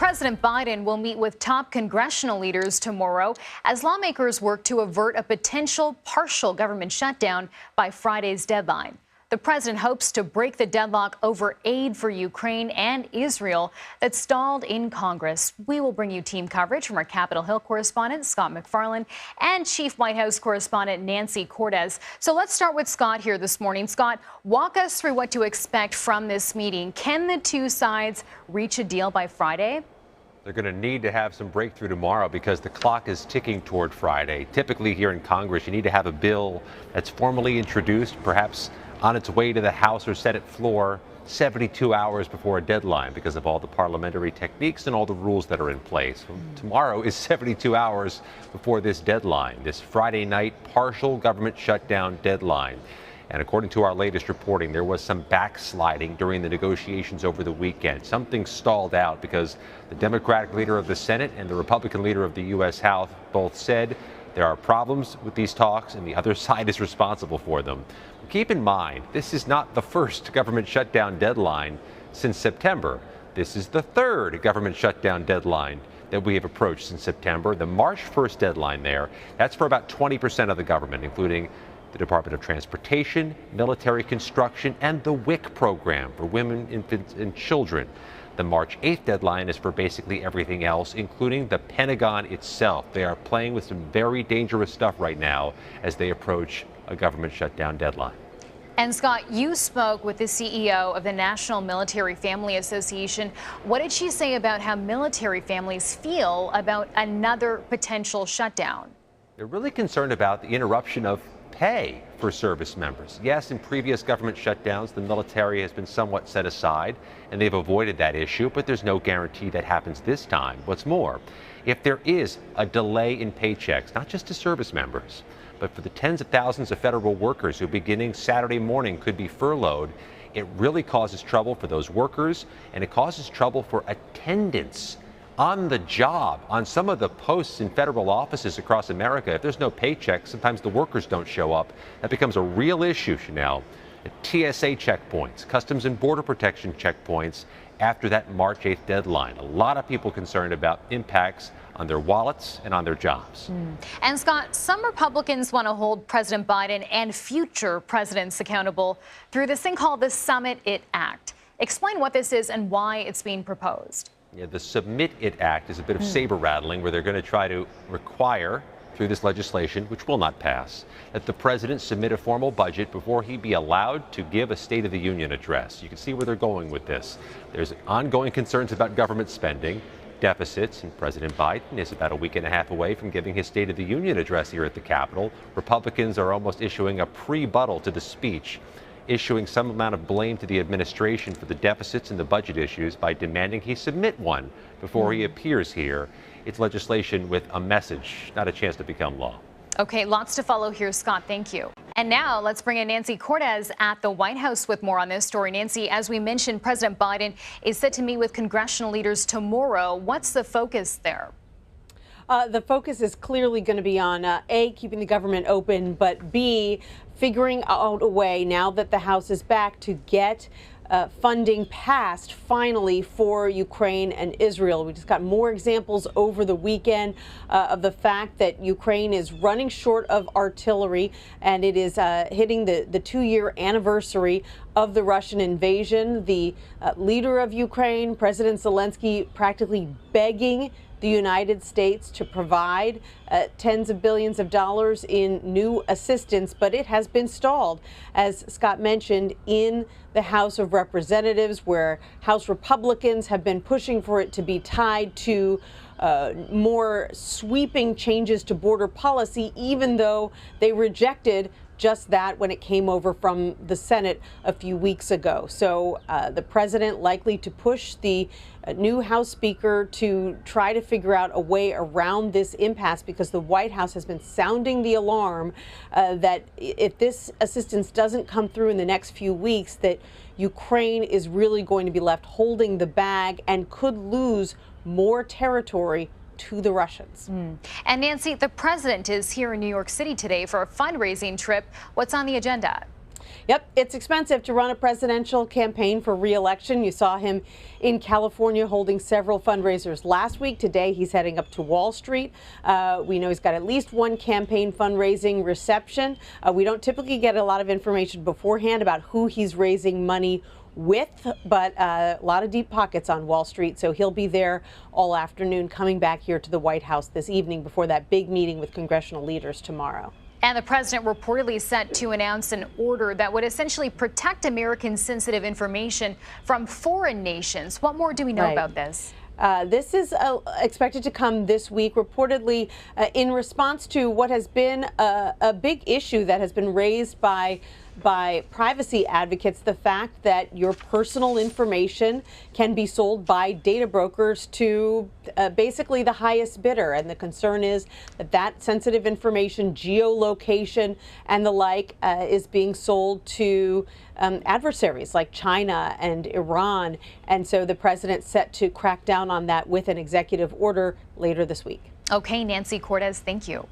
President Biden will meet with top congressional leaders tomorrow as lawmakers work to avert a potential partial government shutdown by Friday's deadline. The president hopes to break the deadlock over aid for Ukraine and Israel that stalled in Congress. We will bring you team coverage from our Capitol Hill correspondent, Scott MacFarlane, and Chief White House correspondent, Nancy Cortez. So let's start with Scott here this morning. Scott, walk us through what to expect from this meeting. Can the two sides reach a deal by Friday? They're going to need to have some breakthrough tomorrow because the clock is ticking toward Friday. Typically here in Congress, you need to have a bill that's formally introduced, perhaps on its way to the House or Senate floor 72 hours before a deadline because of all the parliamentary techniques and all the rules that are in place. Tomorrow is 72 hours before this deadline, this Friday night partial government shutdown deadline. And according to our latest reporting, there was some backsliding during the negotiations over the weekend. Something stalled out because the Democratic leader of the Senate and the Republican leader of the U.S. House both said there are problems with these talks and the other side is responsible for them. Keep in mind, this is not the first government shutdown deadline since September. This is the third government shutdown deadline that we have approached since September. The March 1st deadline there, that's for about 20% of the government, including the Department of Transportation, military construction, and the WIC program for women, infants, and children. The March 8th deadline is for basically everything else, including the Pentagon itself. They are playing with some very dangerous stuff right now as they approach a government shutdown deadline. And Scott, you spoke with the CEO of the National Military Family Association. What did she say about how military families feel about another potential shutdown? They're really concerned about the interruption of pay for service members. Yes, in previous government shutdowns, the military has been somewhat set aside and they've avoided that issue, but there's no guarantee that happens this time. What's more, if there is a delay in paychecks, not just to service members, but for the tens of thousands of federal workers who beginning Saturday morning could be furloughed, it really causes trouble for those workers and it causes trouble for attendance on the job, on some of the posts in federal offices across America. If there's no paycheck, sometimes the workers don't show up. That becomes a real issue, Chanel. TSA checkpoints, Customs and Border Protection checkpoints after that March 8th deadline. A lot of people concerned about impacts on their wallets and on their jobs. And Scott, some Republicans want to hold President Biden and future presidents accountable through this thing called the Submit It Act. Explain what this is and why it's being proposed. Yeah, the Submit It Act is a bit of saber rattling where they're going to try to require through this legislation, which will not pass, that the president submit a formal budget before he be allowed to give a State of the Union address. You can see where they're going with this. There's ongoing concerns about government spending, deficits, and President Biden is about a week and a half away from giving his State of the Union address here at the Capitol. Republicans are almost issuing a pre-buttal to the speech, issuing some amount of blame to the administration for the deficits and the budget issues by demanding he submit one before he appears here. It's legislation with a message, not a chance to become law. Okay, lots to follow here, Scott. Thank you. And now let's bring in Nancy Cortez at the White House with more on this story. Nancy, as we mentioned, President Biden is set to meet with congressional leaders tomorrow. What's the focus there? The focus is clearly going to be on A, keeping the government open, but B, figuring out a way now that the House is back to get funding passed finally for Ukraine and Israel. We just got more examples over the weekend of the fact that Ukraine is running short of artillery and it is hitting the 2-year anniversary of the Russian invasion. The leader of Ukraine, President Zelensky, practically begging the United States to provide tens of billions of dollars in new assistance, but it has been stalled, as Scott mentioned, in the House of Representatives, where House Republicans have been pushing for it to be tied to more sweeping changes to border policy, even though they rejected just that when it came over from the Senate a few weeks ago. So the president likely to push the new House Speaker to try to figure out a way around this impasse, because the White House has been sounding the alarm that if this assistance doesn't come through in the next few weeks, that Ukraine is really going to be left holding the bag and could lose more territory to the Russians. And Nancy, the president is here in New York City today for a fundraising trip. What's on the agenda? Yep, it's expensive to run a presidential campaign for re-election. You saw him in California holding several fundraisers last week. Today, he's heading up to Wall Street. We know he's got at least one campaign fundraising reception. We don't typically get a lot of information beforehand about who he's raising money with, but a lot of deep pockets on Wall Street, so he'll be there all afternoon, coming back here to the White House this evening before that big meeting with congressional leaders tomorrow. And the president reportedly set to announce an order that would essentially protect American sensitive information from foreign nations. What more do we know about this? This is expected to come this week, reportedly in response to what has been a big issue that has been raised by privacy advocates, the fact that your personal information can be sold by data brokers to basically the highest bidder. And the concern is that that sensitive information, geolocation and the like, is being sold to adversaries like China and Iran. And so the president's set to crack down on that with an executive order later this week. Okay, Nancy Cortez, thank you.